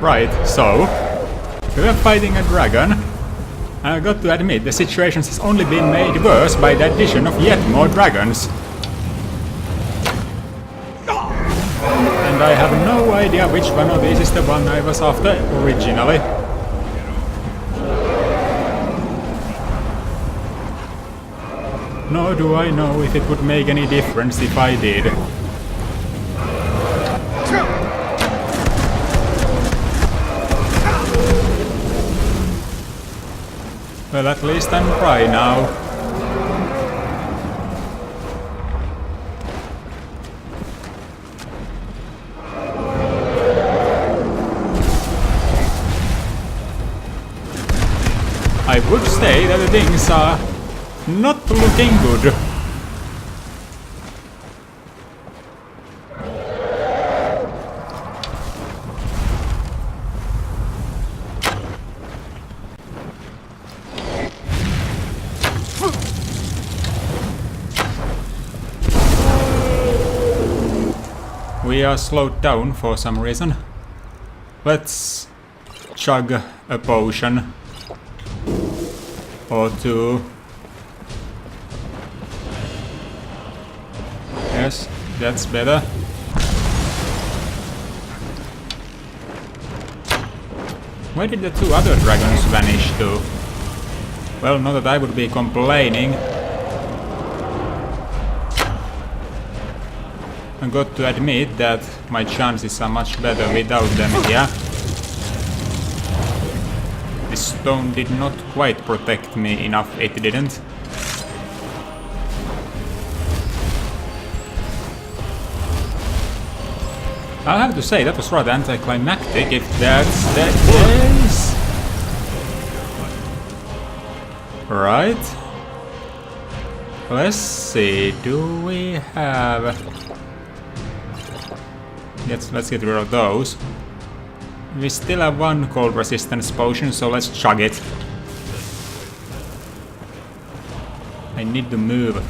Right, so we were fighting a dragon. I got to admit, the situation has only been made worse by the addition of yet more dragons. And I have no idea which one of these is the one I was after originally. Nor do I know if it would make any difference if I did. Well, at least I'm dry now. I would say that the things are not looking good. We are slowed down for some reason. Let's chug a potion or two. Yes, that's better. Where did the two other dragons vanish to? Well, not that I would be complaining. I got to admit that my chances are much better without them here. This stone did not quite protect me enough, it didn't. I have to say, that was rather anticlimactic, if that's the case. Right. Let's see, do we have... Let's get rid of those. We still have one cold resistance potion, so let's chug it. I need to move.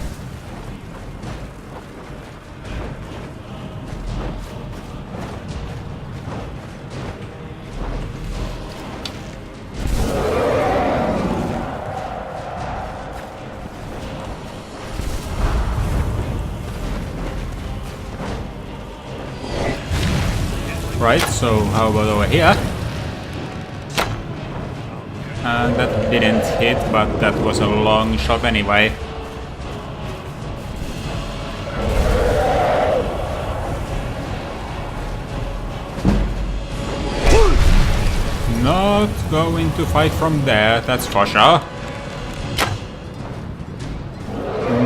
Right, so how about over here? And that didn't hit, but that was a long shot anyway. Not going to fight from there, that's for sure.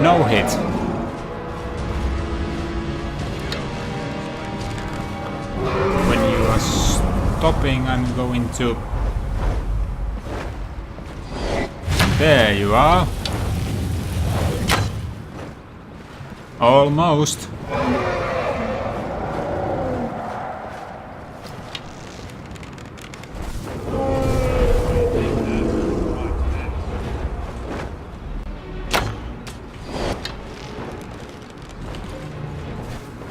No hit. Stopping, I'm going to... There you are. Almost.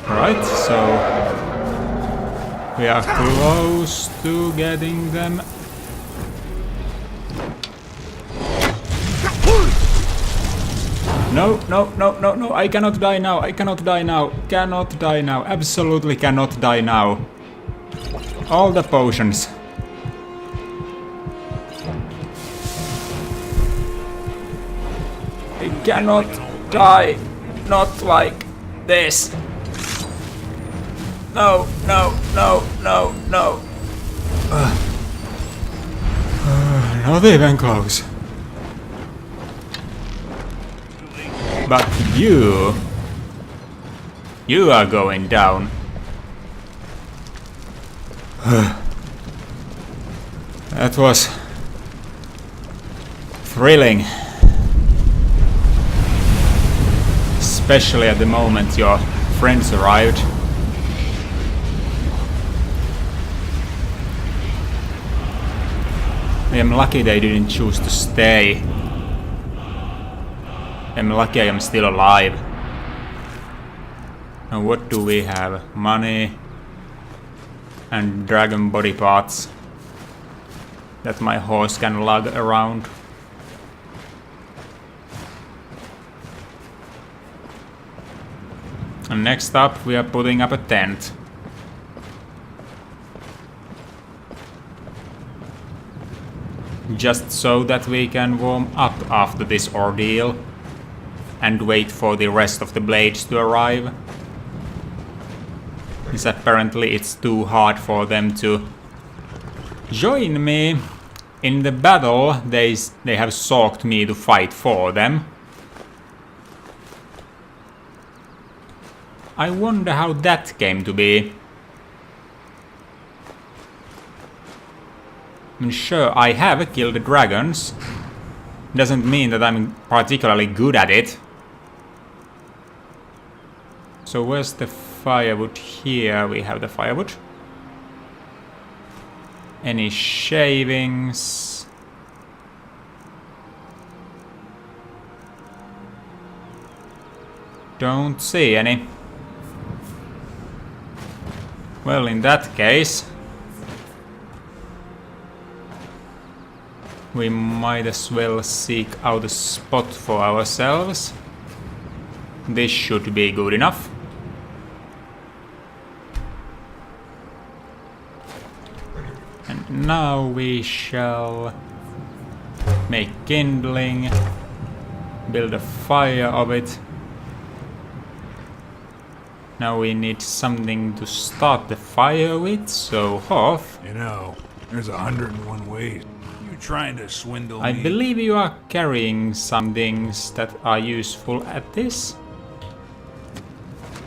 Right, so... we are close to getting them. No, no, no, no, no, I cannot die now, I cannot die now, cannot die now, absolutely cannot die now. All the potions. I cannot die, not like this. No, no, no, no, no. Not even close. But you are going down. That was thrilling. Especially at the moment your friends arrived. I am lucky they didn't choose to stay. I'm lucky I am still alive. Now what do we have? Money. And dragon body parts that my horse can lug around. And next up we are putting up a tent. Just so that we can warm up after this ordeal and wait for the rest of the blades to arrive. Since apparently it's too hard for them to join me in the battle they have sought me to fight for them. I wonder how that came to be. I mean, sure, I have killed the dragons. Doesn't mean that I'm particularly good at it. So where's the firewood? Here we have the firewood. Any shavings? Don't see any. Well, in that case, we might as well seek out a spot for ourselves. This should be good enough. And now we shall make kindling, build a fire of it. Now we need something to start the fire with, so Hoff. You know, there's 101 ways. You trying to swindle me? I believe you are carrying some things that are useful at this.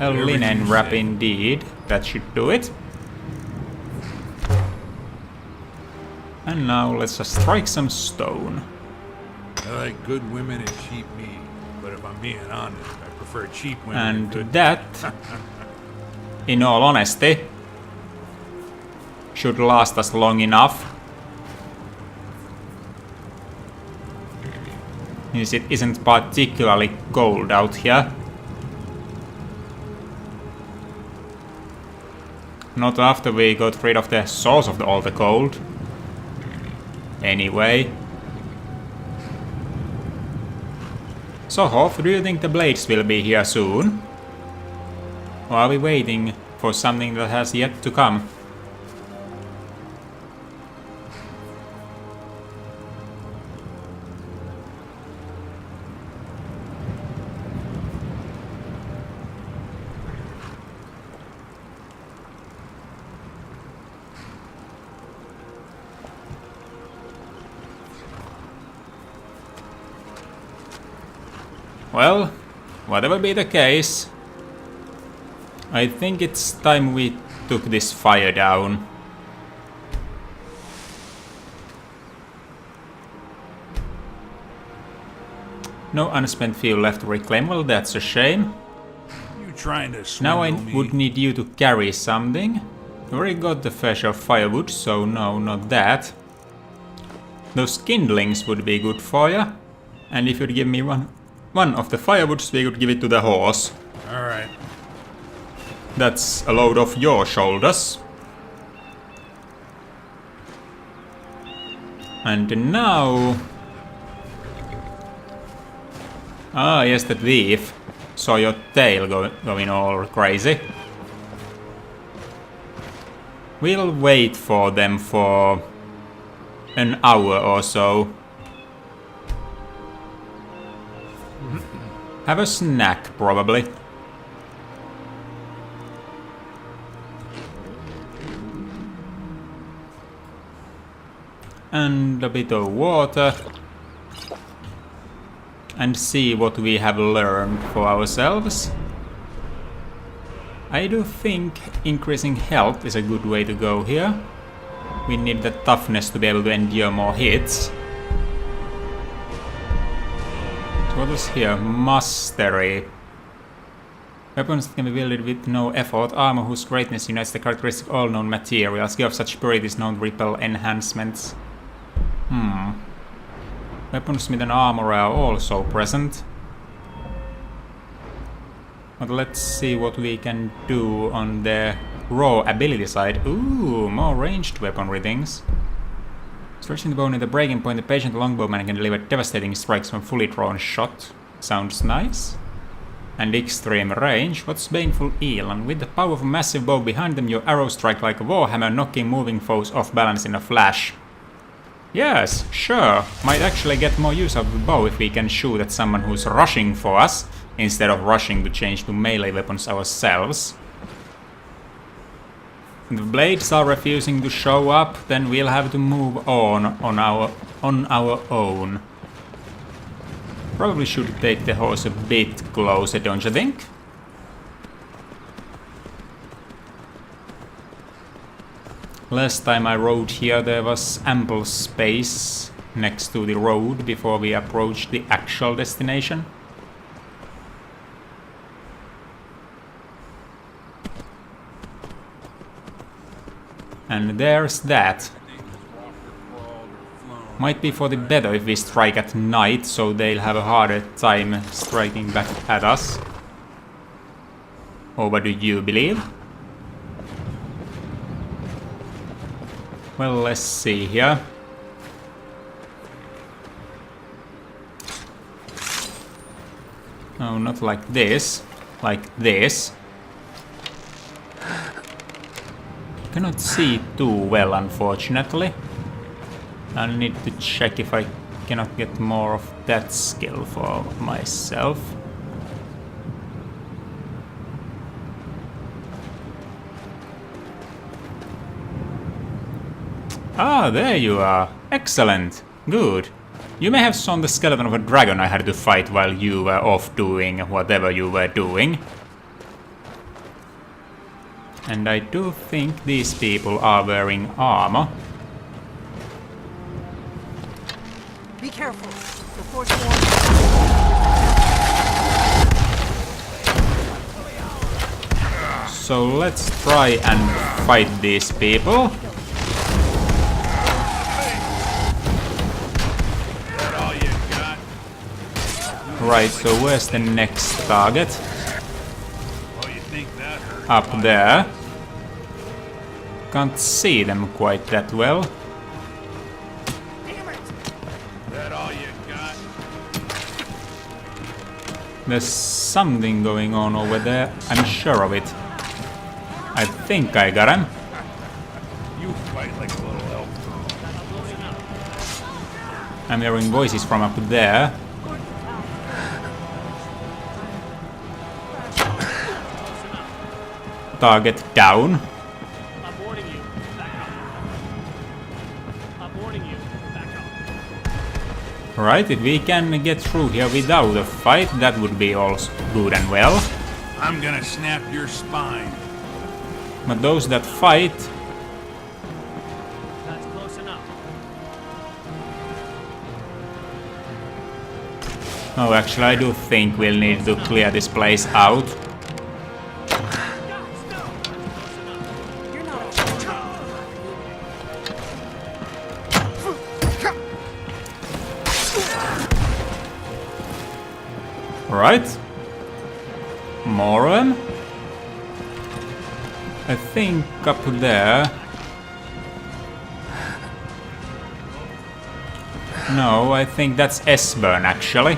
A linen wrap indeed, that should do it. And now let's just strike some stone. I like good women and cheap meat, but if I'm being honest, I prefer cheap women. And good... that, in all honesty, should last us long enough. Since it isn't particularly cold out here. Not after we got rid of the source of all the cold. Anyway. So Hoff, do you think the blades will be here soon? Or are we waiting for something that has yet to come? Well, whatever be the case, I think it's time we took this fire down. No unspent fuel left to reclaim, well that's a shame. You trying to swindle Now I me? would need you to carry something. I already got the fair share of firewood, so no, not that. Those kindlings would be good for you. And if you'd give me one of the firewoods, we could give it to the horse. Alright. That's a load off your shoulders. And now... Ah, yes, the thief saw your tail going all crazy. We'll wait for them for an hour or so. Have a snack, probably. And a bit of water. And see what we have learned for ourselves. I do think increasing health is a good way to go here. We need the toughness to be able to endure more hits. What is here? Mastery. Weapons that can be wielded with no effort. Armor whose greatness unites the characteristic of all known materials. Give such purity is known to repel enhancements. Weaponsmith and armor are also present. But let's see what we can do on the raw ability side. Ooh, more ranged weaponry things. Stretching the bone at the breaking point, the patient longbowman can deliver devastating strikes from fully drawn shot. Sounds nice. And extreme range. What's baneful Elan? With the power of a massive bow behind them, your arrows strike like a warhammer, knocking moving foes off balance in a flash. Yes, sure. Might actually get more use out of the bow if we can shoot at someone who's rushing for us, instead of rushing to change to melee weapons ourselves. If the blades are refusing to show up, then we'll have to move on our own. Probably should take the horse a bit closer, don't you think? Last time I rode here there was ample space next to the road before we approached the actual destination. And there's that. Might be for the better if we strike at night, so they'll have a harder time striking back at us. Or what do you believe? Well, let's see here. No, not like this. Like this. Cannot see too well, unfortunately. I'll need to check if I cannot get more of that skill for myself. Ah, there you are. Excellent. Good. You may have shown the skeleton of a dragon I had to fight while you were off doing whatever you were doing. And I do think these people are wearing armor. Be careful. The force wall. So let's try and fight these people. Right, so where's the next target? Up there. Can't see them quite that well. There's something going on over there, I'm sure of it. I think I got him. You fight like a little elf. I'm hearing voices from up there. Target down. Right, if we can get through here without a fight, that would be all good and well. I'm gonna snap your spine. But those that fight... That's close enough. Oh, actually, I do think we'll need to clear this place out. Right. More of them. I think up there. No, I think that's S-Burn actually.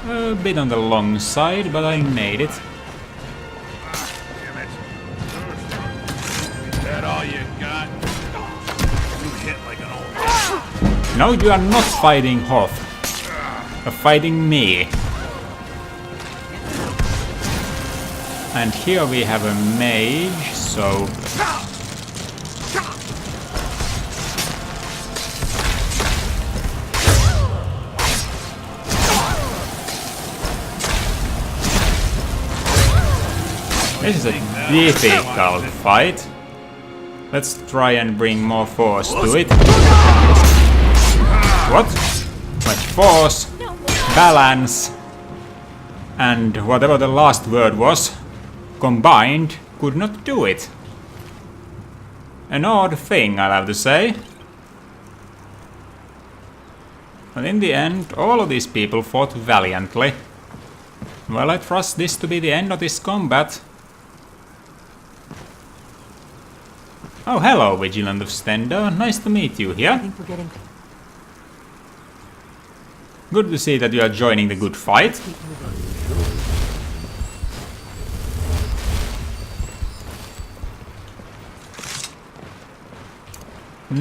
A bit on the long side, but I made it. Damn it. Is that all you got? You hit like an old... No, you are not fighting Hoth. You're fighting me. And here we have a mage, so... This is a difficult fight. Let's try and bring more force to it. What? Much force, balance, and whatever the last word was, combined, could not do it. An odd thing, I'll have to say. But in the end, all of these people fought valiantly. Well, I trust this to be the end of this combat. Oh, hello, Vigilant of Stender. Nice to meet you I here. think we're getting... Good to see that you are joining the good fight. Keep moving.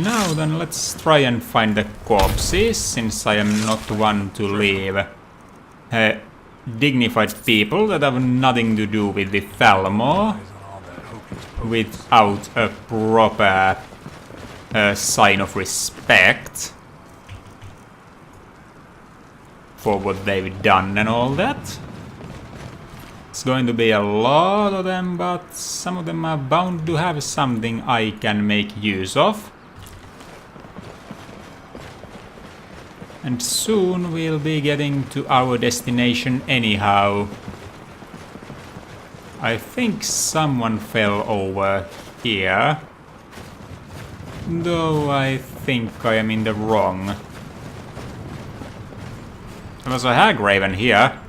Now then, let's try and find the corpses, since I am not one to leave dignified people that have nothing to do with the Thalmor without a proper sign of respect for what they've done and all that. It's going to be a lot of them, but some of them are bound to have something I can make use of. And soon we'll be getting to our destination anyhow. I think someone fell over here. Though I think I am in the wrong. There was a Hagraven here.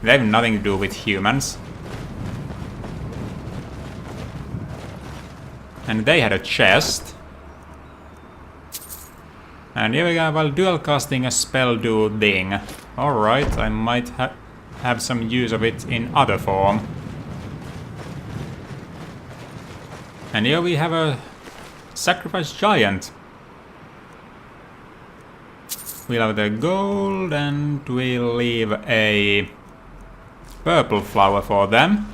They have nothing to do with humans. And they had a chest. And here we go, while dual casting a spell do thing. Alright, I might have some use of it in other form. And here we have a sacrifice giant. We'll have the gold and we'll leave a purple flower for them.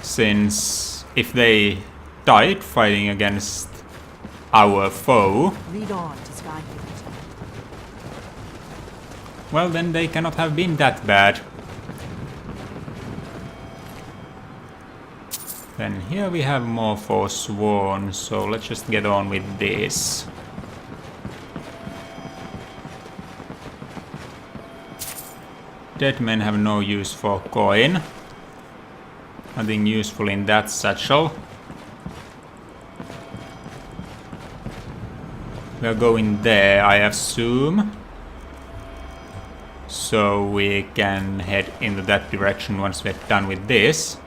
Since if they died fighting against our foe, Lead on to Skyrim. well then they cannot have been that bad. Then here we have more Forsworn, so let's just get on with this. Dead men have no use for coin. Nothing useful in that satchel. We're going there, I assume. So we can head into that direction once we're done with this.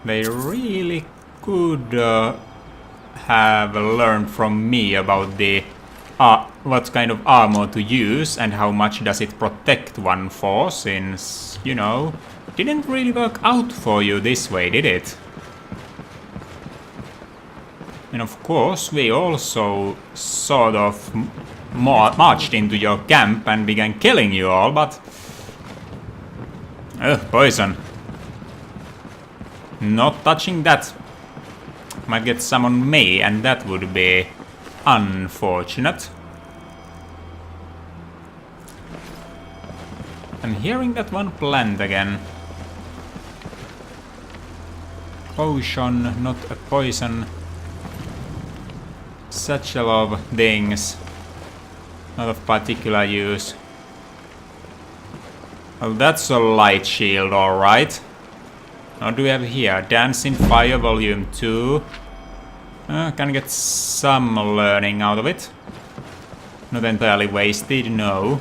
They really could have learned from me about the what kind of armor to use and how much does it protect one for, since, you know, it didn't really work out for you this way, did it? And of course, we also sort of marched into your camp and began killing you all, but... poison. Not touching that. Might get some on me, and that would be unfortunate. I'm hearing that one plant again. Potion, not a poison. Satchel of things. Not of particular use. Well, that's a light shield, alright. What do we have here? Dancing Fire Volume 2. Can get some learning out of it. Not entirely wasted, no.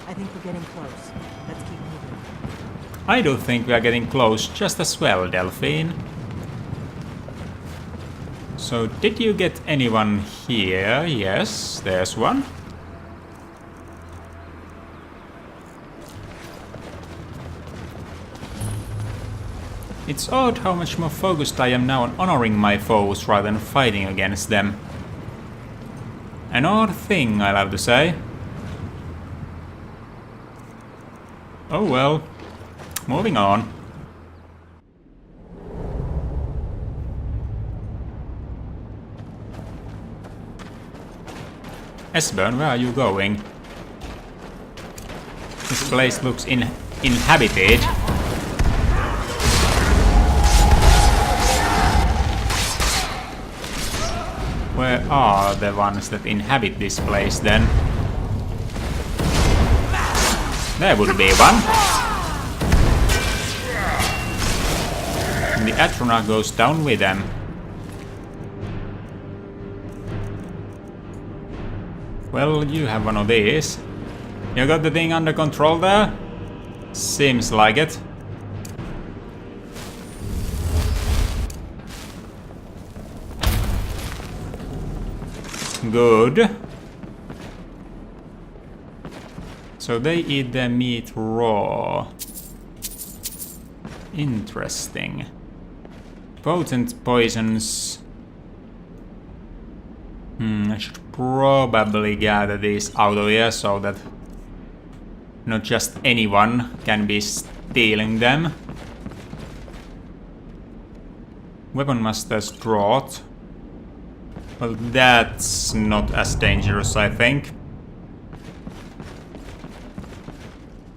I think we're getting close. Let's keep moving. I do think we are getting close just as well, Delphine. So, did you get anyone here? Yes, there's one. It's odd how much more focused I am now on honoring my foes rather than fighting against them. An odd thing, I'll have to say. Oh well. Moving on. Esbern, where are you going? This place looks inhabited. Where are the ones that inhabit this place then? There would be one. And the Atrona goes down with them. Well, you have one of these. You got the thing under control there? Seems like it. Good. So they eat their meat raw. Interesting. Potent poisons. I should probably gather these out of here so that not just anyone can be stealing them. Weapon Master's Draught. Well, that's not as dangerous, I think.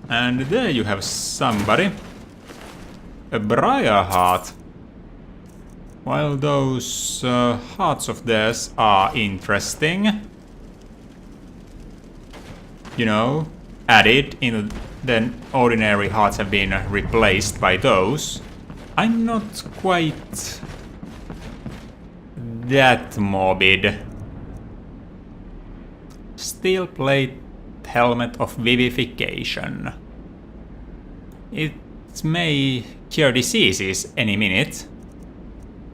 And there you have somebody. A Briar Heart. While those hearts of theirs are interesting, you know, added in, then ordinary hearts have been replaced by those. I'm not quite that morbid. Steel plate helmet of vivification. It may cure diseases any minute.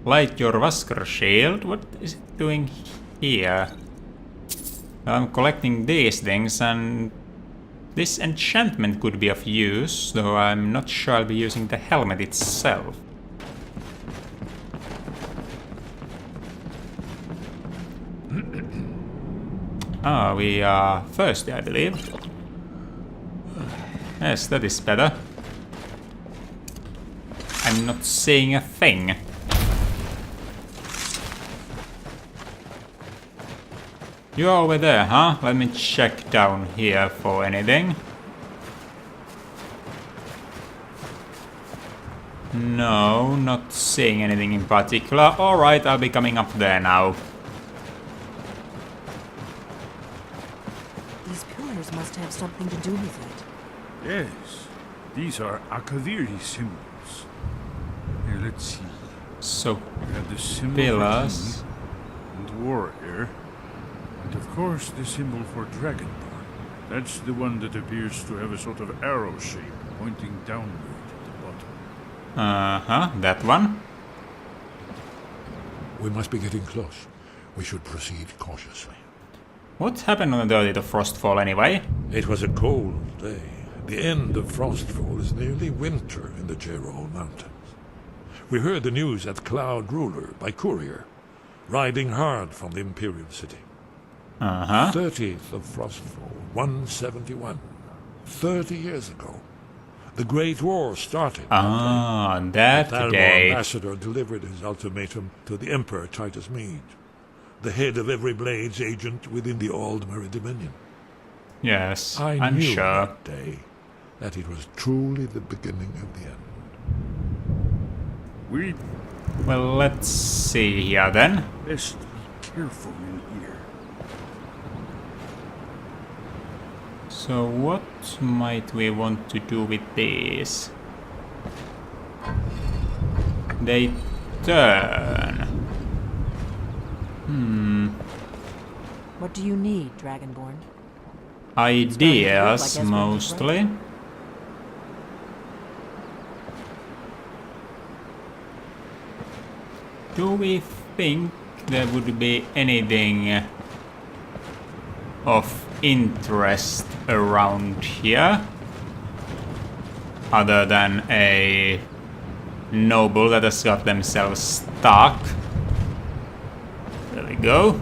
Light your Vasker shield. What is it doing here? I'm collecting these things, and this enchantment could be of use, though I'm not sure I'll be using the helmet itself. We are thirsty, I believe. Yes, that is better. I'm not seeing a thing. You're over there, huh? Let me check down here for anything. No, not seeing anything in particular. Alright, I'll be coming up there now. These pillars must have something to do with it. Yes, these are Akaviri symbols. Here, let's see. So, We have the symbol pillars. for king and warrior. And of course, the symbol for Dragonborn. That's the one that appears to have a sort of arrow shape pointing downward at the bottom. That one. We must be getting close. We should proceed cautiously. What happened on the 30th of Frostfall anyway? It was a cold day. The end of Frostfall is nearly winter in the Gerol Mountains. We heard the news at Cloud Ruler by courier, riding hard from the Imperial City. 30th of Frostfall, 171. 30 years ago. The Great War started. That The Thalmor day. ambassador delivered his ultimatum to the Emperor Titus Mede, the head of every Blades agent within the Aldmeri Dominion. Yes, I I'm knew sure. that day that it was truly the beginning of the end. We Well, let's see here then. best be careful in here. So what might we want to do with these? They turn. What do you need, Dragonborn? Ideas, like Ezra, mostly. Do we think there would be anything of interest around here? Other than a noble that has got themselves stuck. There we go.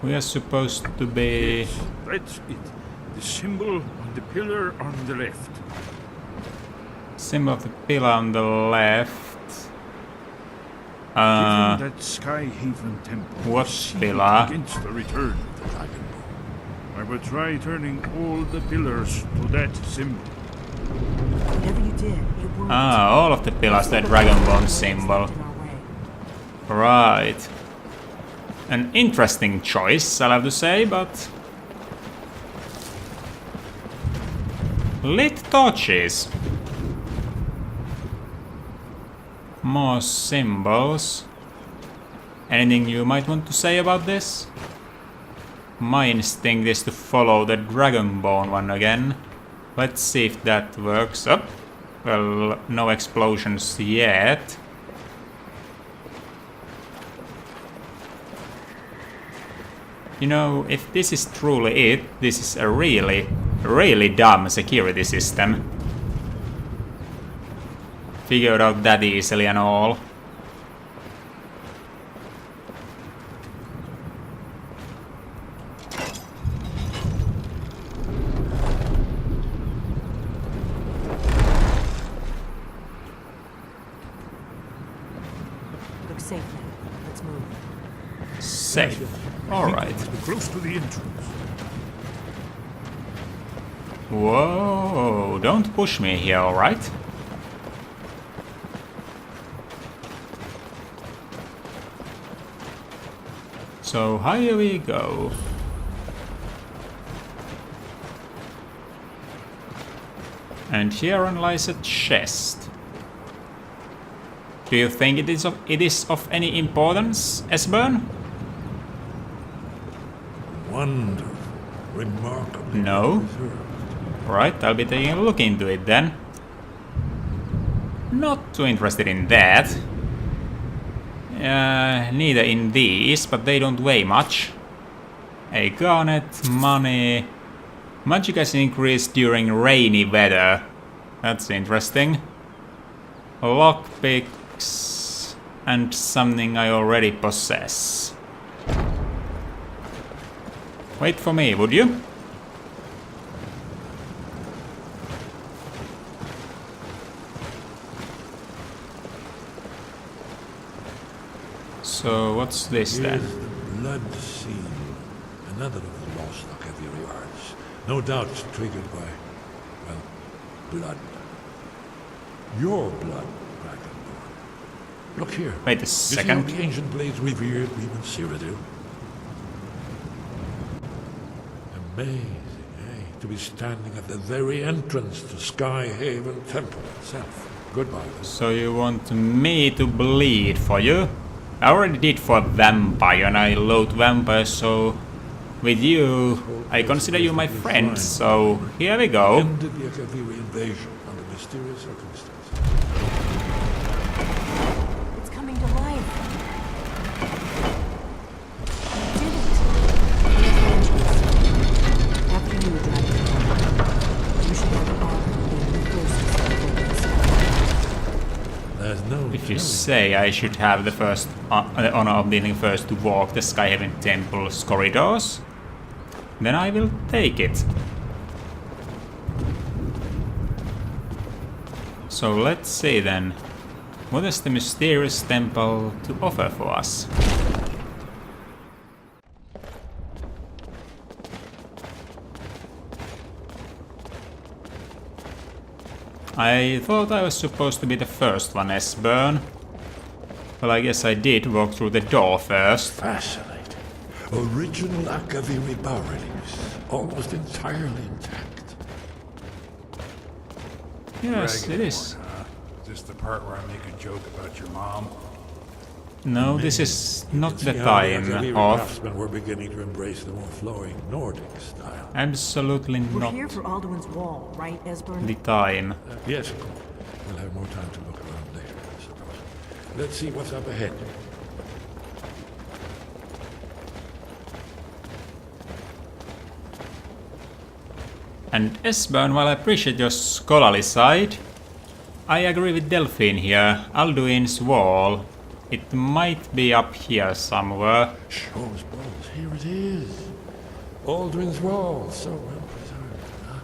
We are supposed to be... Yes, that's it. The symbol on the pillar on the left. Symbol of the pillar on the left. Given that Skyhaven temple what is sealed pillar? against the return of the Dragonborn, I will try turning all the pillars to that symbol. Whatever you did, it worked. All of the pillars, the Dragonborn symbol. In our way. Right. An interesting choice, I'll have to say, but... Lit torches. More symbols. Anything you might want to say about this? My instinct is to follow the Dragonbone one again. Let's see if that works. Oh, well, no explosions yet. You know, if this is truly it, this is a really, really dumb security system. Figured out that easily and all. Looks safe now. Let's move. Safe. Alright. Close to the entrance. Whoa, don't push me here, alright? So, here we go. And herein lies a chest. Do you think it is of any importance, Esbern? Wonderful. Remarkable. No. Right, I'll be taking a look into it then. Not too interested in that. Neither in these, but they don't weigh much. A garnet, money. Magic has increased during rainy weather. That's interesting. Lockpicks and something I already possess. Wait for me, would you? So what's this then? Here's the blood seal. Another of the lost Akaviri arts. No doubt triggered by, well, blood. Your blood, Dragonborn. Look here. Wait a You second. see how the ancient blades revered even Cyrodiil? Amazing, eh? To be standing at the very entrance to Skyhaven Temple itself. Goodbye. So you want me to bleed for you? I already did for vampire and I loathe vampires, so with you, I consider you my friend, so here we go. Ended the Akaviri invasion under mysterious circumstances. It's coming to life. You did it. After you, Dragon. You should have the honor of being the first to step There's no If you telling. say I should have the first the honor of being first to walk the Skyhaven Temple's corridors, then I will take it. So let's see then, what has the mysterious temple to offer for us? I thought I was supposed to be the first one, Esbern. Well, I guess I did walk through the door first. Fascinating. Original Akaviri bas-reliefs, almost entirely intact. Yes, it is. Dragonborn, huh? Is this the part where I make a joke about your mom? No, this is not the See how time Akaviri of... craftsmen were beginning to embrace the more flowing Nordic style. Absolutely We're not here for Alduin's Wall, right, Esbern? the time. Yes, of course. We'll have more time to look around later, I suppose. Let's see what's up ahead. And Esbern, while I appreciate your scholarly side, I agree with Delphine here. Alduin's Wall. It might be up here somewhere. Shows balls, here it is. Aldrin's Wall, so well preserved. Huh?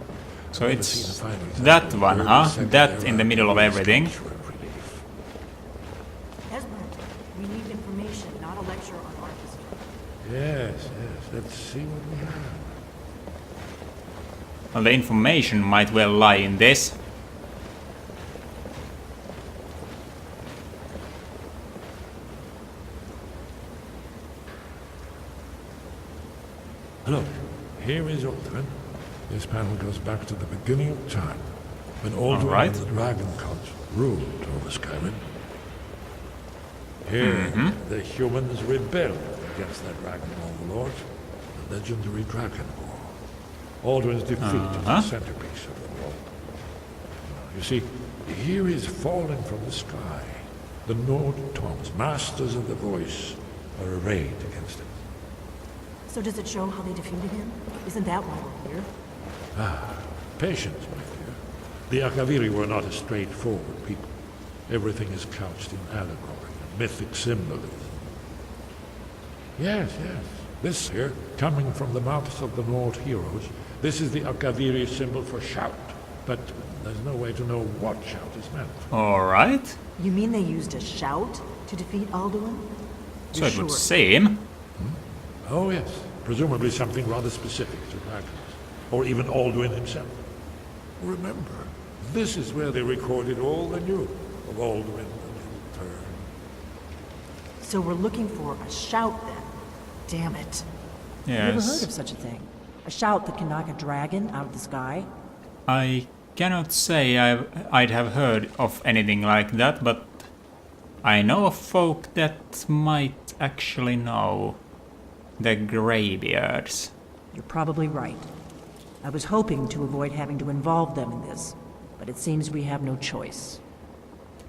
So I've never it's seen a finer example that of one, early huh? Second That Era in the middle of Akaviri everything. sculptural relief. Esbern, we need information, not a lecture on art history. Yes, let's see what we have. Well, the information might well lie in this. Look, here is Aldrin. This panel goes back to the beginning of time, when Aldrin right. and the Dragon Cult ruled over Skyrim. Here, the humans rebelled against their dragon overlords, and legendary Dragon Ball. Alduin's defeat is the centerpiece of the wall. You see, here is falling from the sky. The Nord Toms, masters of the voice, are arrayed against him. So does it show how they defeated him? Isn't that why we're here? Patience, my dear. The Akaviri were not a straightforward people. Everything is couched in allegory and mythic symbolism. Yes. This here, coming from the mouths of the Nord heroes, this is the Akaviri symbol for shout. But there's no way to know what shout is meant. Alright. You mean they used a shout to defeat Alduin? So You're it would sure? seem. Oh yes, presumably something rather specific to dragons. Or even Alduin himself. Remember, this is where they recorded all they knew of Alduin and his turn. So we're looking for a shout then. Damn it. Never heard Yes. of such a thing. A shout that can knock a dragon out of the sky? I cannot say I'd have heard of anything like that, but I know of folk that might actually know. The Greybeards. You're probably right. I was hoping to avoid having to involve them in this, but it seems we have no choice.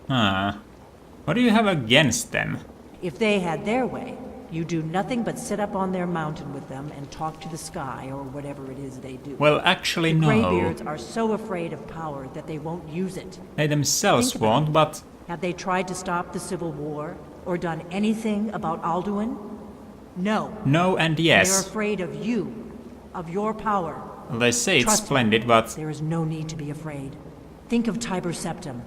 What do you have against them? If they had their way, you do nothing but sit up on their mountain with them and talk to the sky or whatever it is they do. Well, actually the no. Greybeards are so afraid of power that they won't use it. They themselves Think about won't, it. but Have they tried to stop the Civil War or done anything about Alduin? No. no and They're yes. afraid of you, of your power. They say it's Trust me. splendid, but There is no need to be afraid. Think of Tiber Septim.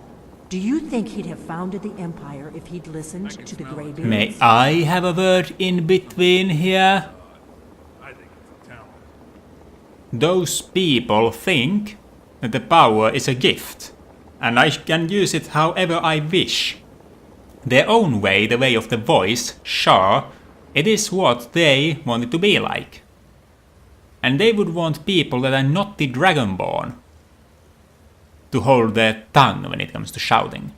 Do you think he'd have founded the Empire if he'd listened to the Greybeards? may I have a word in between here? I think it's a talent. Those people think that the power is a gift, and I can use it however I wish. Their own way, the way of the voice, sure, it is what they want it to be like. And they would want people that are not the Dragonborn to hold their tongue when it comes to shouting.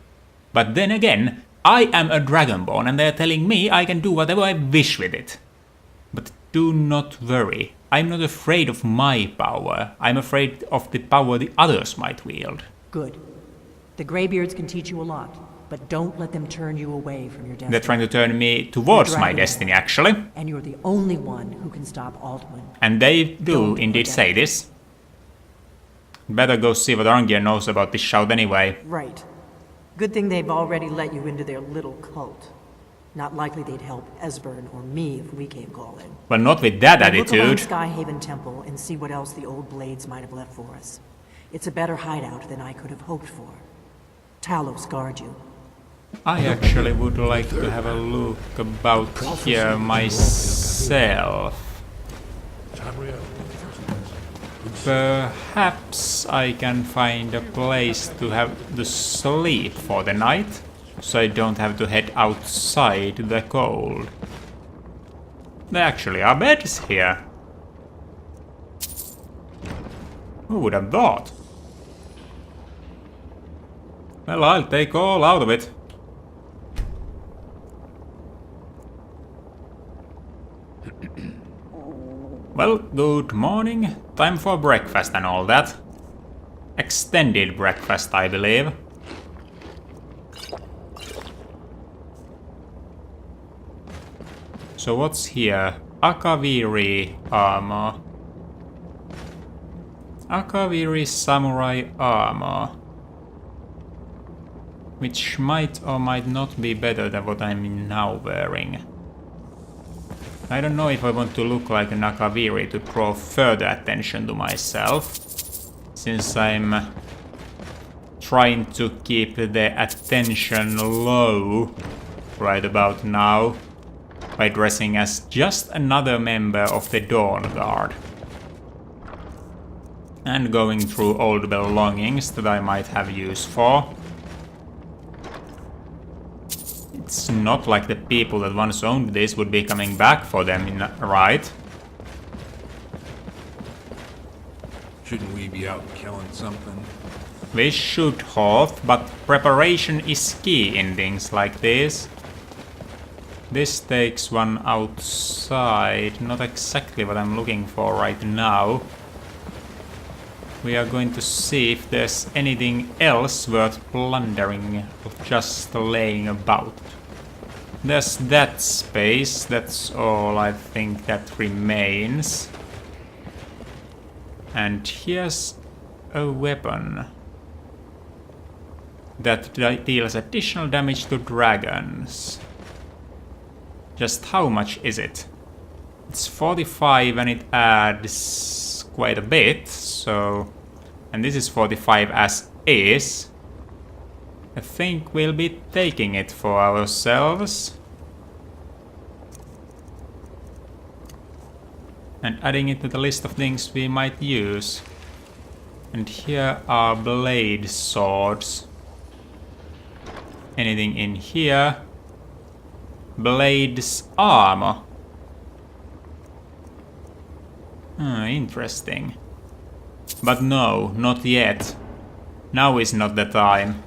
But then again, I am a Dragonborn and they are telling me I can do whatever I wish with it. But do not worry, I'm not afraid of my power, I'm afraid of the power the others might wield. Good. The Greybeards can teach you a lot, but don't let them turn you away from your destiny. They're trying to turn me towards my Dragonborn. destiny, actually. And you're the only one who can stop Alduin. And they do Don't indeed forget. say this. Better go see what Arngeir knows about this shout anyway. Right. Good thing they've already let you into their little cult. Not likely they'd help Esbern or me if we came calling. Well, not with that Now look around attitude. Skyhaven Temple and see what else the old blades might have left for us. It's a better hideout than I could have hoped for. Talos guard you. I actually would like to have a look about here myself. Tamriel Perhaps I can find a place to have to sleep for the night, so I don't have to head outside the cold. There actually are beds here. Who would have thought? Well, I'll take all out of it. Well, good morning. Time for breakfast and all that. Extended breakfast, I believe. So what's here? Akaviri armor. Akaviri samurai armor. Which might or might not be better than what I'm now wearing. I don't know if I want to look like an Akaviri to draw further attention to myself, since I'm trying to keep the attention low right about now by dressing as just another member of the Dawn Guard and going through old belongings that I might have use for. It's not like the people that once owned this would be coming back for them, right? Shouldn't we be out killing something? We should have, but preparation is key in things like this. This takes one outside. Not exactly what I'm looking for right now. We are going to see if there's anything else worth plundering or just laying about. There's that space, that's all I think that remains. And here's a weapon that deals additional damage to dragons. Just how much is it? It's 45 and it adds quite a bit, so... And this is 45 as is. I think we'll be taking it for ourselves. And adding it to the list of things we might use. And here are blade swords. Anything in here? Blades armor. Interesting. But no, not yet. Now is not the time.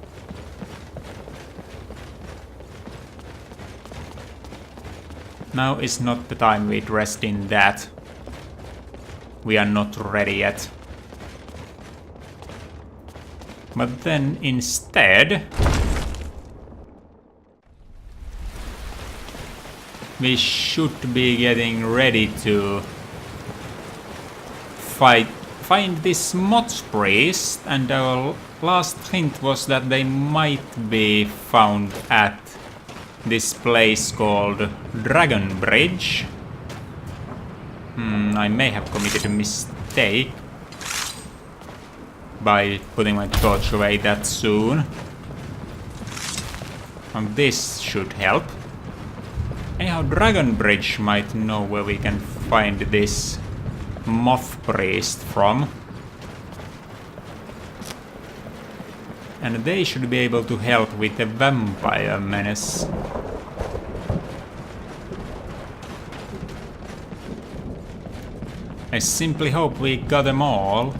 Now is not the time we dressed in that. We are not ready yet. But then instead... we should be getting ready to find this moth priest, and our last hint was that they might be found at this place called Dragon Bridge. I may have committed a mistake by putting my torch away that soon. And this should help. Anyhow, Dragon Bridge might know where we can find this moth priest from. And they should be able to help with the vampire menace. I simply hope we got them all.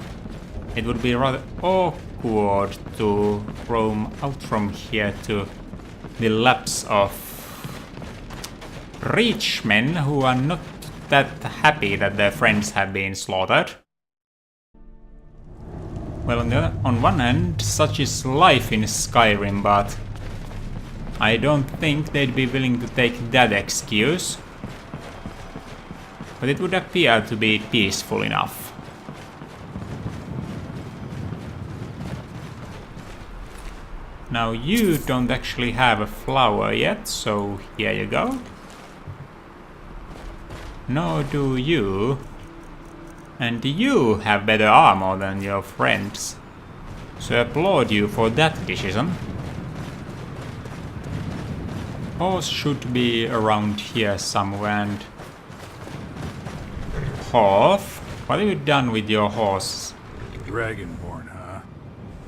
It would be rather awkward to roam out from here to the laps of rich men who are not that happy that their friends have been slaughtered. Well, on one hand, such is life in Skyrim, but I don't think they'd be willing to take that excuse. But it would appear to be peaceful enough. Now you don't actually have a flower yet, so here you go. Nor do you. And you have better armor than your friends. So I applaud you for that decision. Horse should be around here somewhere, and... Horse? What have you done with your horse? Dragonborn, huh?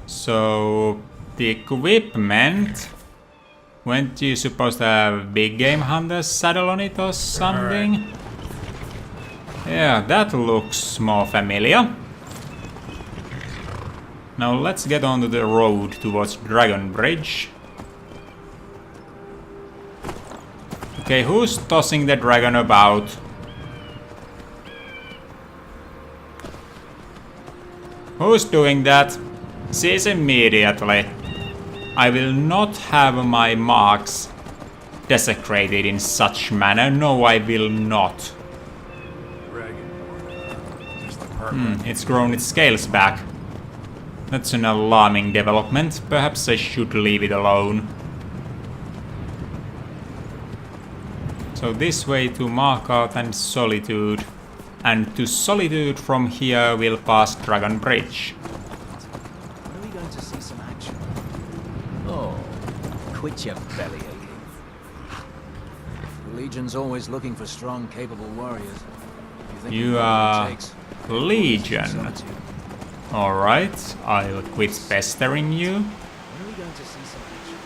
So... the equipment... weren't you supposed to have Big Game Hunter's saddle on it or something? Right. Yeah, that looks more familiar. Now let's get onto the road towards Dragon Bridge. Okay, who's tossing the dragon about? Who's doing that? Cease immediately. I will not have my marks desecrated in such manner. No, I will not. It's grown its scales back. That's an alarming development. Perhaps I should leave it alone. So this way to Markout and Solitude. And to Solitude from here we'll pass Dragon Bridge. Are we going to see some action? Oh, quit your belly aching. The Legion's always looking for strong, capable warriors. You are... Legion. Alright, I'll quit pestering you. When are we going to see some action?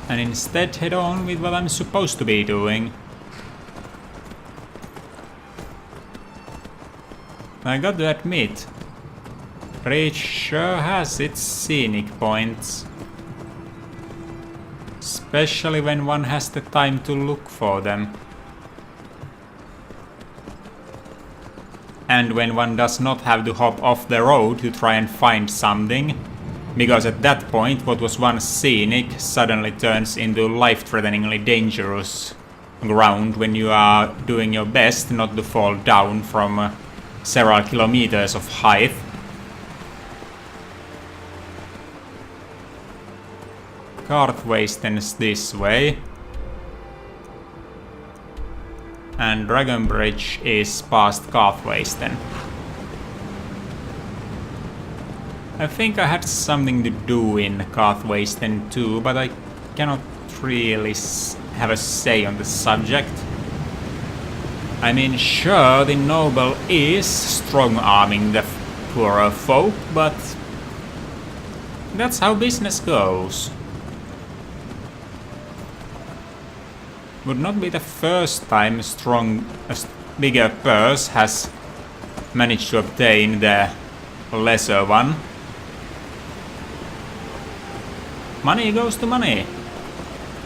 And instead head on with what I'm supposed to be doing. I got to admit, But it sure has its scenic points. Especially when one has the time to look for them. And when one does not have to hop off the road to try and find something. Because at that point what was once scenic suddenly turns into life-threateningly dangerous ground when you are doing your best not to fall down from several kilometers of height. Cartwasten's this way. And Dragon Bridge is past Cartwasten. I think I had something to do in Cartwasten too, but I cannot really have a say on the subject. I mean, sure, the noble is strong-arming the poorer folk, but that's how business goes. Would not be the first time a bigger purse has managed to obtain the lesser one. Money goes to money.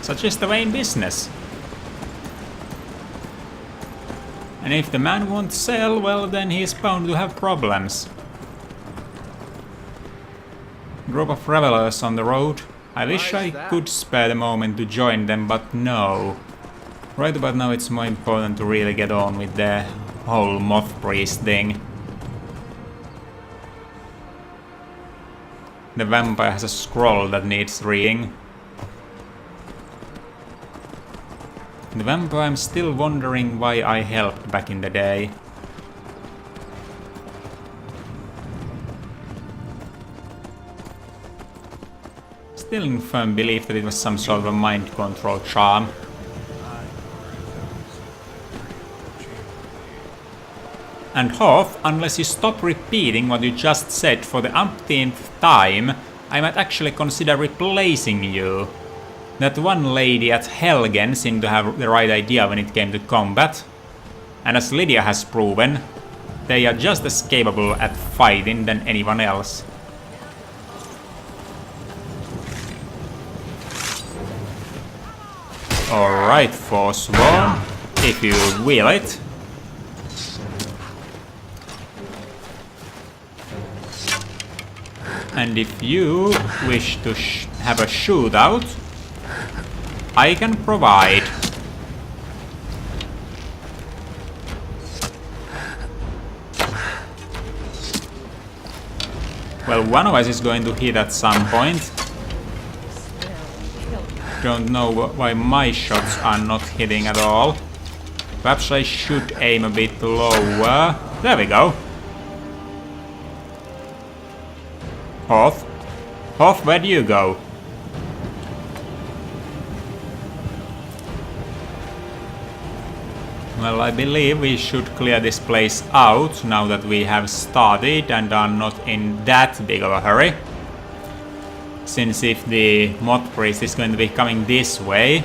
Such is the way in business. And if the man won't sell, well, then he's bound to have problems. Group of revelers on the road. I wish I could spare the moment to join them, but no. Right about now it's more important to really get on with the whole moth priest thing. The vampire has a scroll that needs reading. The vampire, I'm still wondering why I helped back in the day. Still in firm belief that it was some sort of a mind control charm. And Hoth, unless you stop repeating what you just said for the umpteenth time, I might actually consider replacing you. That one lady at Helgen seemed to have the right idea when it came to combat. And as Lydia has proven, they are just as capable at fighting than anyone else. Alright, Forsworn, if you will it. And if you wish to have a shootout, I can provide. Well, one of us is going to hit at some point. Don't know why my shots are not hitting at all. Perhaps I should aim a bit lower. There we go. Hoth? Hoth, where do you go? Well, I believe we should clear this place out now that we have started and are not in that big of a hurry. Since if the moth priest is going to be coming this way,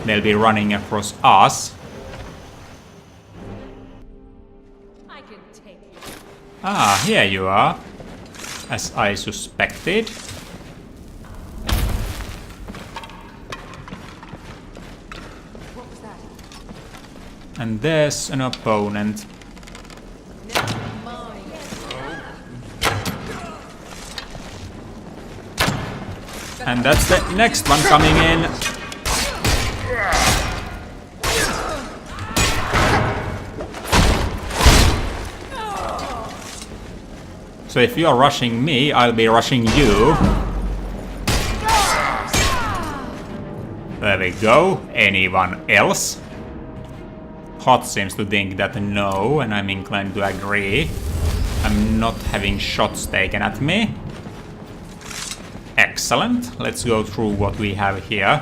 they'll be running across us. I can take you. Ah, here you are. As I suspected. What was that? And there's an opponent. And that's the next one coming in. So if you're rushing me, I'll be rushing you. There we go. Anyone else? Hot seems to think that no, and I'm inclined to agree. I'm not having shots taken at me. Excellent. Let's go through what we have here.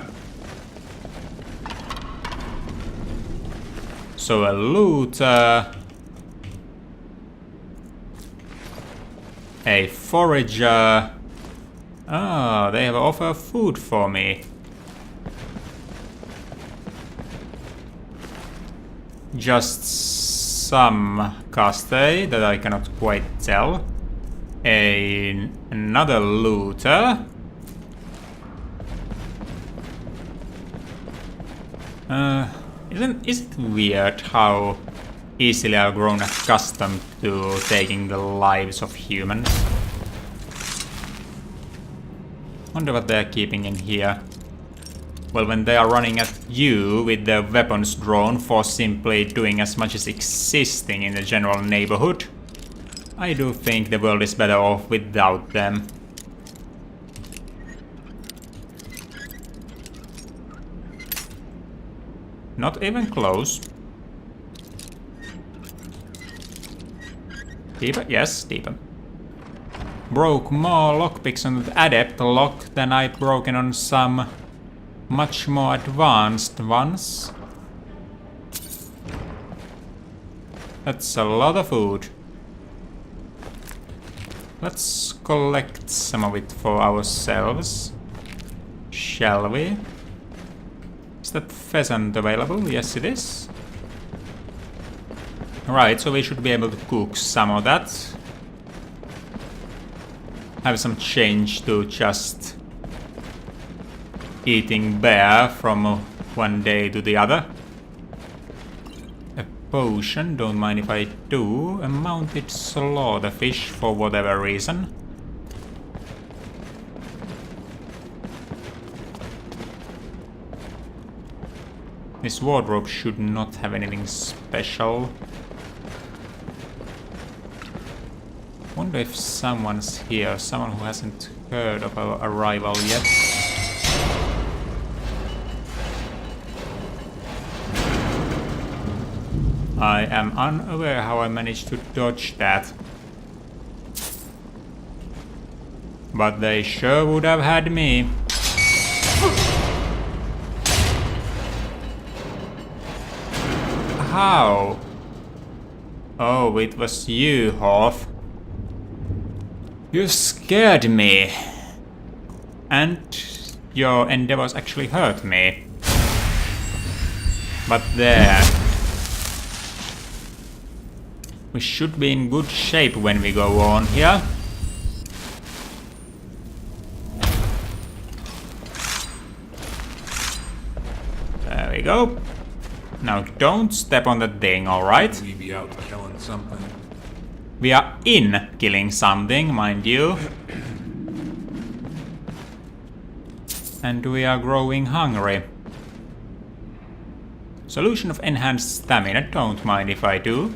So a looter. A forager. Ah, they have offered food for me. Just some caste that I cannot quite tell. Another looter. Isn't it weird how easily I've grown accustomed to taking the lives of humans? Wonder what they're keeping in here. Well, when they are running at you with their weapons drawn for simply doing as much as existing in the general neighborhood, I do think the world is better off without them. Not even close. Deeper? Yes, deeper. Broke more lockpicks on the adept lock than I'd broken on some much more advanced ones. That's a lot of food. Let's collect some of it for ourselves. Shall we? Is that pheasant available? Yes, it is. Right, so we should be able to cook some of that. Have some change to just eating bear from one day to the other. A potion, don't mind if I do. A mounted slaughterfish for whatever reason. This wardrobe should not have anything special. Wonder if someone's here, someone who hasn't heard of our arrival yet. I am unaware how I managed to dodge that. But they sure would have had me. How? Oh, it was you, Hoff. You scared me. And your endeavors actually hurt me. But there. We should be in good shape when we go on here. There we go. Now don't step on that thing, alright? We be out killing something. We are in killing something, mind you. And we are growing hungry. Solution of enhanced stamina, don't mind if I do.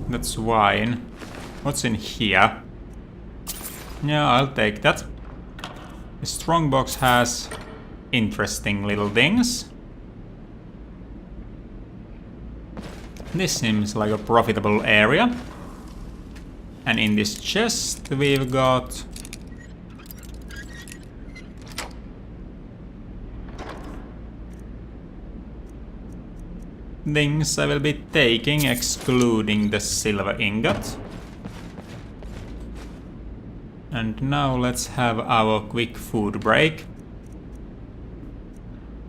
That's wine. What's in here? Yeah, I'll take that. The strongbox has interesting little things. This seems like a profitable area. And in this chest we've got things I will be taking, excluding the silver ingot. And now let's have our quick food break.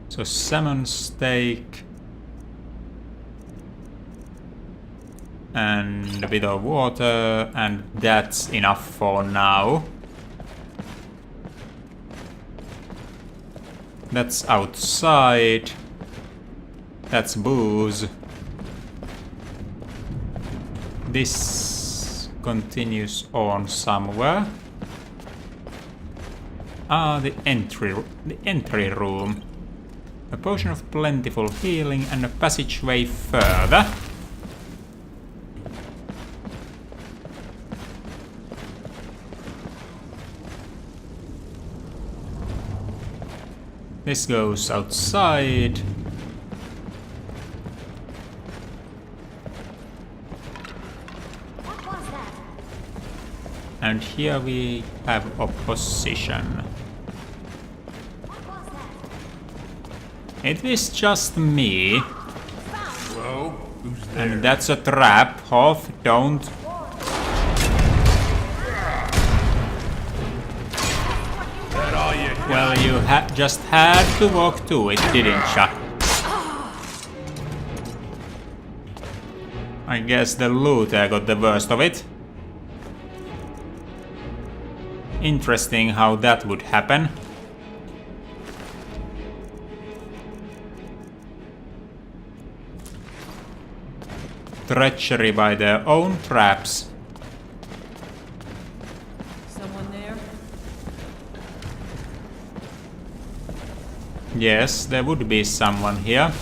So salmon steak and a bit of water, and that's enough for now. That's outside. That's booze. This continues on somewhere. Ah, the entry room. A potion of plentiful healing and a passageway further. This goes outside. And here we have opposition. It is just me. Hello? Who's there? And that's a trap. Hoff, don't. That all you got? Well, you just had to walk to it, didn't ya? I guess the looter got the worst of it. interesting how that would happen. Treachery by their own traps. Someone there? Yes, there would be someone here.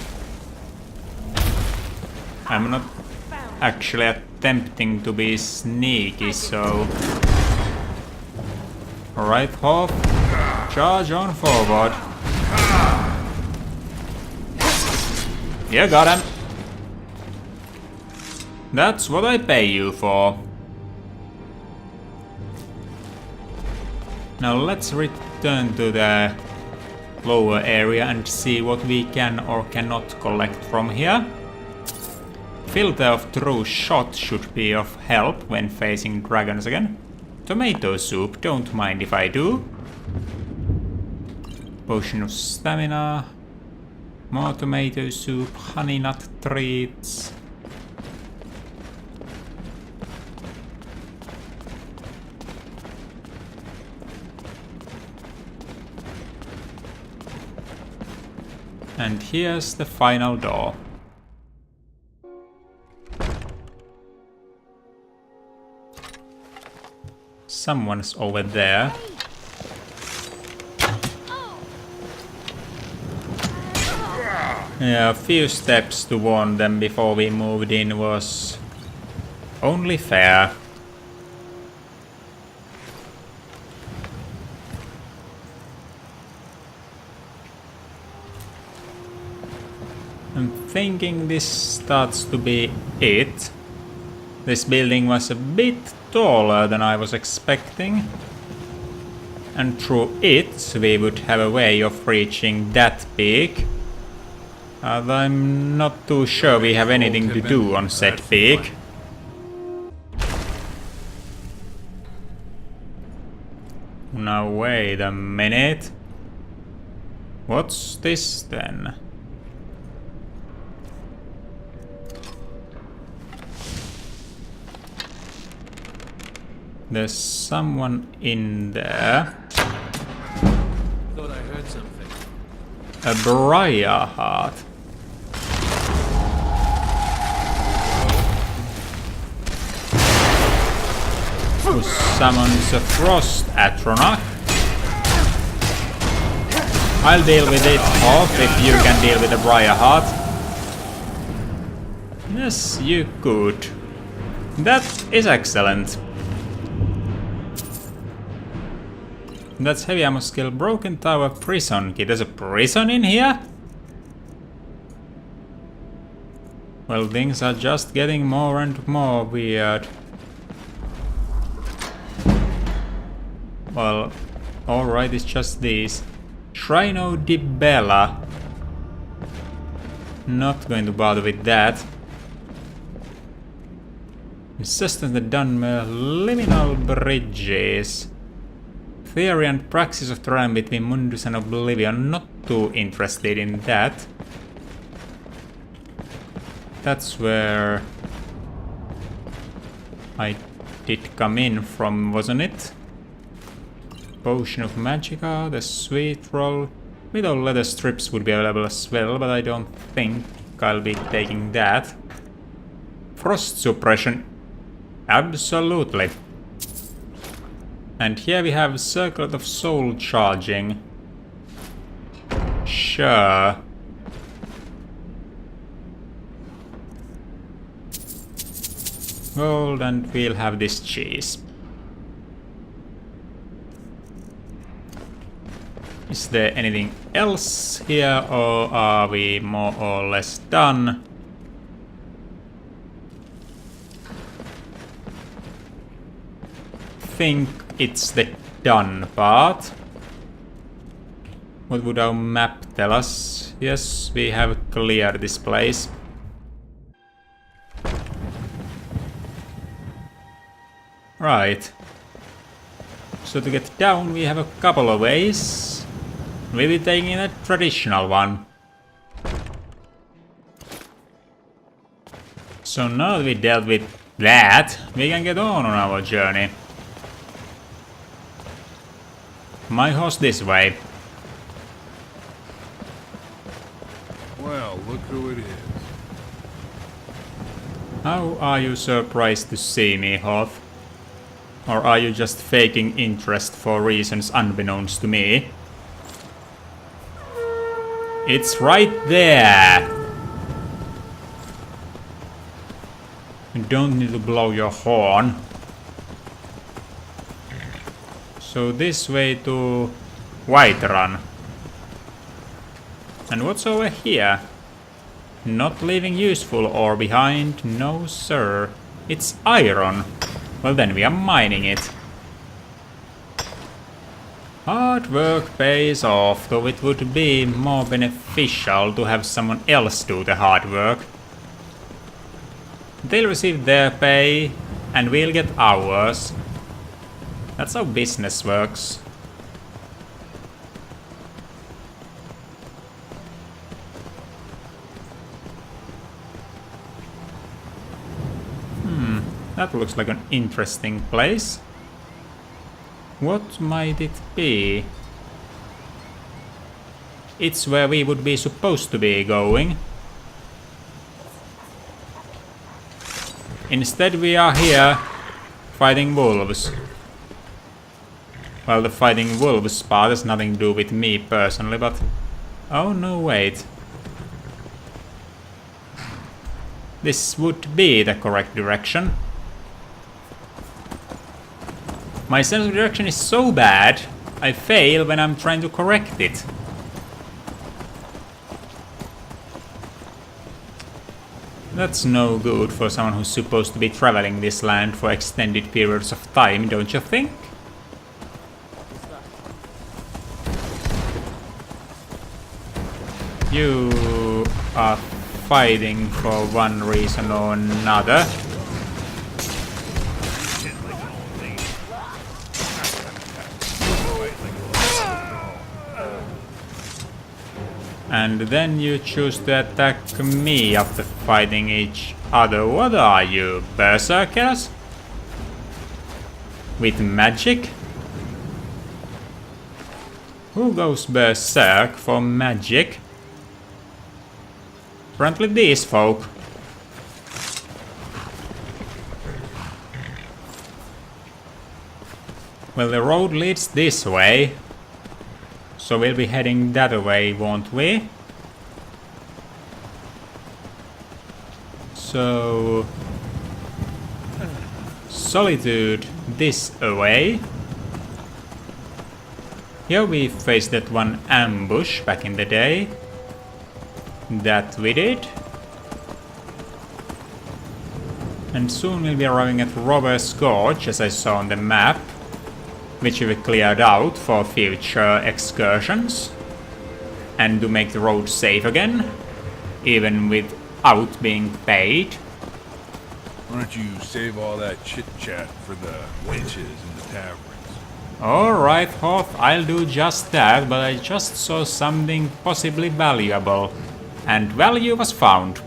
I'm not actually attempting to be sneaky, so... Alright, Hoff. Charge on forward. You got him. That's what I pay you for. Now let's return to the lower area and see what we can or cannot collect from here. Filter of True Shot should be of help when facing dragons again. Tomato soup, don't mind if I do. Potion of Stamina. More tomato soup, honey nut treats. And here's the final door. Someone's over there. Yeah, a few steps to warn them before we moved in was only fair. I'm thinking this starts to be it. This building was a bit taller than I was expecting. And through it we would have a way of reaching that peak. I'm not too sure we have anything to do on said peak. Now wait a minute. What's this then? There's someone in there. Thought I heard something. A briar heart. Who summons a frost atronach. I'll deal with it off if you can deal with the briar heart. Yes, you could. That is excellent. That's heavy ammo skill, broken tower, prison key. There's a prison in here? Well, things are just getting more and more weird. Well, alright, it's just these. Shrino di Bella. Not going to bother with that. Insistence the Dwemer liminal bridges. Theory and praxis of the realm between Mundus and Oblivion. Not too interested in that. That's where I did come in from, wasn't it? Potion of Magicka, the sweet roll. Widow leather strips would be available as well, but I don't think I'll be taking that. Frost suppression. Absolutely. And here we have Circlet of Soul charging. Sure. Gold, and we'll have this cheese. Is there anything else here, or are we more or less done? Think it's the done part. What would our map tell us? Yes, we have cleared this place. Right. So to get down we have a couple of ways. We'll be taking a traditional one. So now that we dealt with that, we can get on our journey. My horse this way. Well, look who it is. How are you surprised to see me, Hoth? Or are you just faking interest for reasons unbeknownst to me? It's right there! You don't need to blow your horn. So this way to Whiterun. And what's over here? Not leaving useful ore behind, no sir. It's iron. Well then we are mining it. Hard work pays off, though it would be more beneficial to have someone else do the hard work. They'll receive their pay, and we'll get ours. That's how business works. That looks like an interesting place. What might it be? It's where we would be supposed to be going. Instead we are here fighting wolves. Well, the fighting wolves part has nothing to do with me personally, but... Oh no, wait. This would be the correct direction. My sense of direction is so bad, I fail when I'm trying to correct it. That's no good for someone who's supposed to be traveling this land for extended periods of time, don't you think? You are fighting for one reason or another. And then you choose to attack me after fighting each other. What are you, berserkers? With magic? Who goes berserk for magic? Apparently these folk. Well, the road leads this way. So we'll be heading that way, won't we? So... Solitude this away. Here we faced that one ambush back in the day. That we did. And soon we'll be arriving at Robbers Gorge, as I saw on the map, which we cleared out for future excursions, and to make the road safe again, even without being paid. Why don't you save all that chit-chat for the wenches in the taverns? Alright, Hoth, I'll do just that, but I just saw something possibly valuable, and value was found.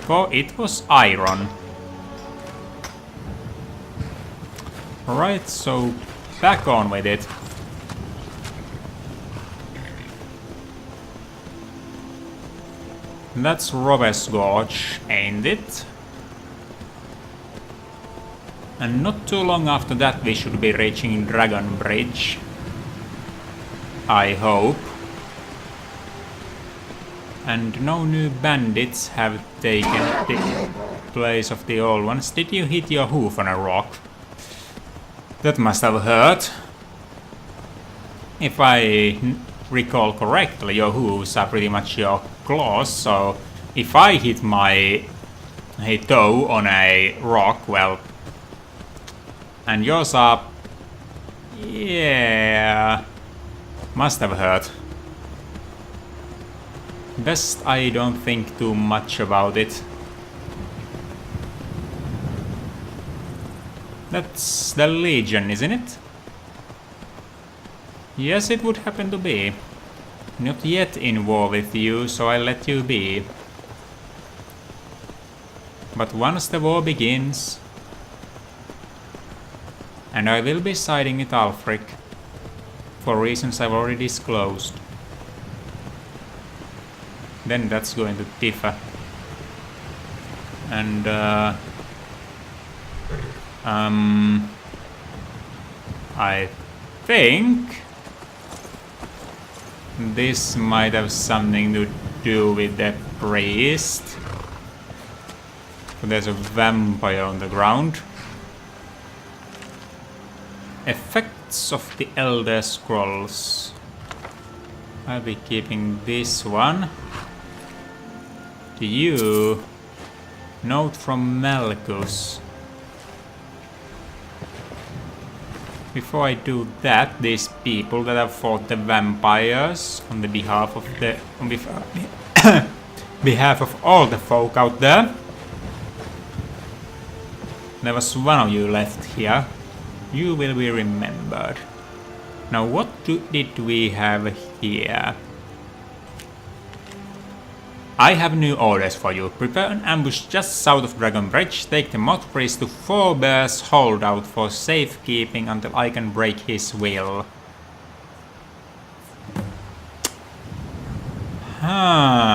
For it was iron. Alright, so back on with it. That's Robbers Gorge, ain't it? And not too long after that we should be reaching Dragon Bridge. I hope. And no new bandits have taken the place of the old ones. Did you hit your hoof on a rock? That must have hurt. If I recall correctly, your hooves are pretty much your claws, so if I hit my toe on a rock, well... And yours are... Yeah... Must have hurt. Best I don't think too much about it. That's the Legion, isn't it? Yes, it would happen to be. Not yet in war with you, so I'll let you be. But once the war begins... And I will be siding with Alfric, for reasons I've already disclosed. Then that's going to differ. And I think this might have something to do with the priest. There's a vampire on the ground. Effects of the Elder Scrolls. I'll be keeping this one. To you. Note from Malchus. Before I do that, these people that have fought the vampires on the behalf of the behalf of all the folk out there. There was one of you left here. You will be remembered. Now what did we have here? I have new orders for you. Prepare an ambush just south of Dragon Bridge. Take the Moth Priest to Forebear's Holdout for safekeeping until I can break his will. Huh.